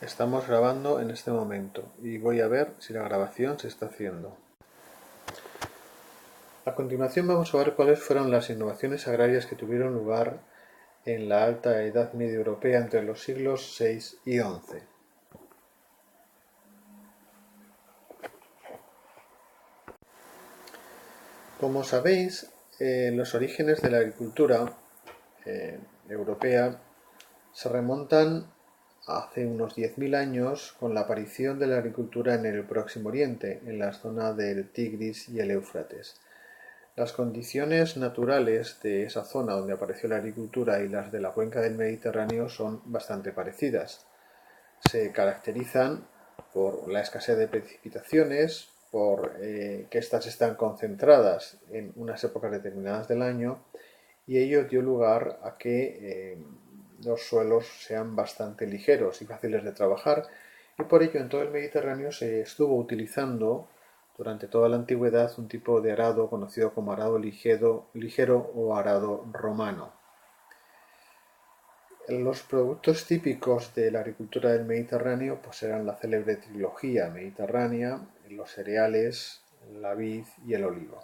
Estamos grabando en este momento y voy a ver si la grabación se está haciendo. A continuación vamos a ver cuáles fueron las innovaciones agrarias que tuvieron lugar en la Alta Edad Media Europea entre los siglos VI y XI. Como sabéis, los orígenes de la agricultura europea se remontan a hace unos 10.000 años con la aparición de la agricultura en el Próximo Oriente, en la zona del Tigris y el Éufrates. Las condiciones naturales de esa zona donde apareció la agricultura y las de la cuenca del Mediterráneo son bastante parecidas. Se caracterizan por la escasez de precipitaciones, por que éstas están concentradas en unas épocas determinadas del año, y ello dio lugar a que los suelos sean bastante ligeros y fáciles de trabajar, y por ello en todo el Mediterráneo se estuvo utilizando durante toda la antigüedad un tipo de arado conocido como arado ligero o arado romano. Los productos típicos de la agricultura del Mediterráneo pues eran la célebre trilogía mediterránea, los cereales, la vid y el olivo.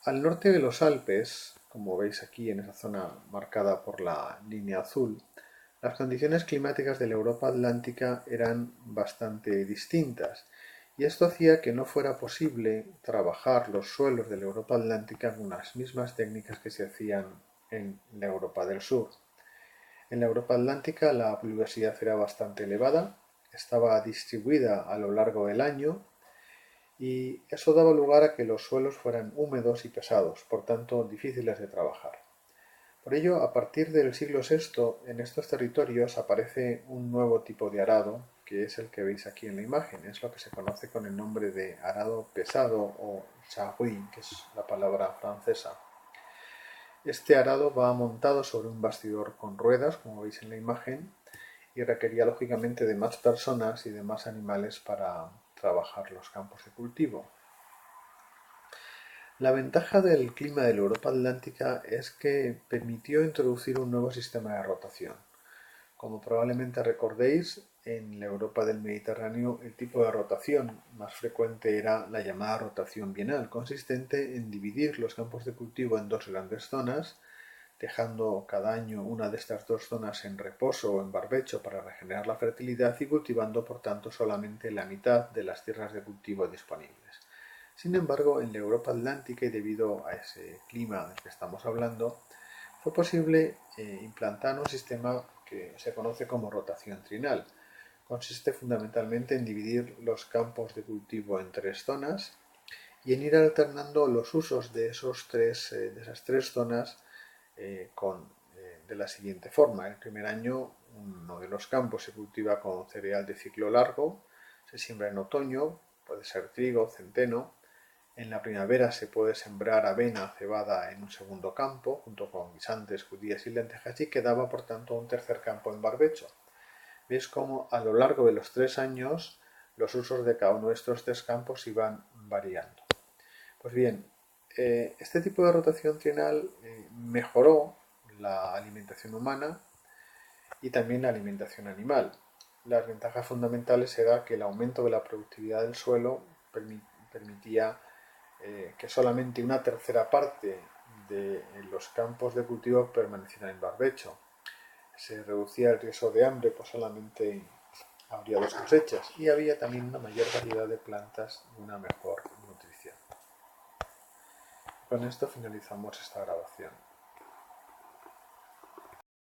Al norte de los Alpes, como veis aquí en esa zona marcada por la línea azul, las condiciones climáticas de la Europa atlántica eran bastante distintas, y esto hacía que no fuera posible trabajar los suelos de la Europa atlántica con las mismas técnicas que se hacían en la Europa del Sur. En la Europa atlántica la pluviosidad era bastante elevada, estaba distribuida a lo largo del año y eso daba lugar a que los suelos fueran húmedos y pesados, por tanto difíciles de trabajar. Por ello, a partir del siglo VI, en estos territorios aparece un nuevo tipo de arado, que es el que veis aquí en la imagen. Es lo que se conoce con el nombre de arado pesado o charrue, que es la palabra francesa. Este arado va montado sobre un bastidor con ruedas, como veis en la imagen, y requería lógicamente de más personas y de más animales para trabajar los campos de cultivo. La ventaja del clima de la Europa atlántica es que permitió introducir un nuevo sistema de rotación. Como probablemente recordéis, en la Europa del Mediterráneo el tipo de rotación más frecuente era la llamada rotación bienal, consistente en dividir los campos de cultivo en dos grandes zonas, dejando cada año una de estas dos zonas en reposo o en barbecho para regenerar la fertilidad y cultivando por tanto solamente la mitad de las tierras de cultivo disponibles. Sin embargo, en la Europa atlántica y debido a ese clima del que estamos hablando, fue posible implantar un sistema que se conoce como rotación trinal. Consiste fundamentalmente en dividir los campos de cultivo en tres zonas y en ir alternando los usos de esas tres zonas de la siguiente forma. El primer año uno de los campos se cultiva con cereal de ciclo largo, se siembra en otoño, puede ser trigo, centeno. En la primavera se puede sembrar avena, cebada en un segundo campo, junto con guisantes, judías y lentejas, y quedaba por tanto un tercer campo en barbecho. Veis cómo a lo largo de los 3 años los usos de cada uno de estos tres campos iban variando. Pues bien, este tipo de rotación trienal mejoró la alimentación humana y también la alimentación animal. Las ventajas fundamentales era que el aumento de la productividad del suelo permitía que solamente una tercera parte de los campos de cultivo permanecieran en barbecho. Se reducía el riesgo de hambre, pues solamente habría dos cosechas, y había también una mayor variedad de plantas y una mejor nutrición. Con esto finalizamos esta grabación.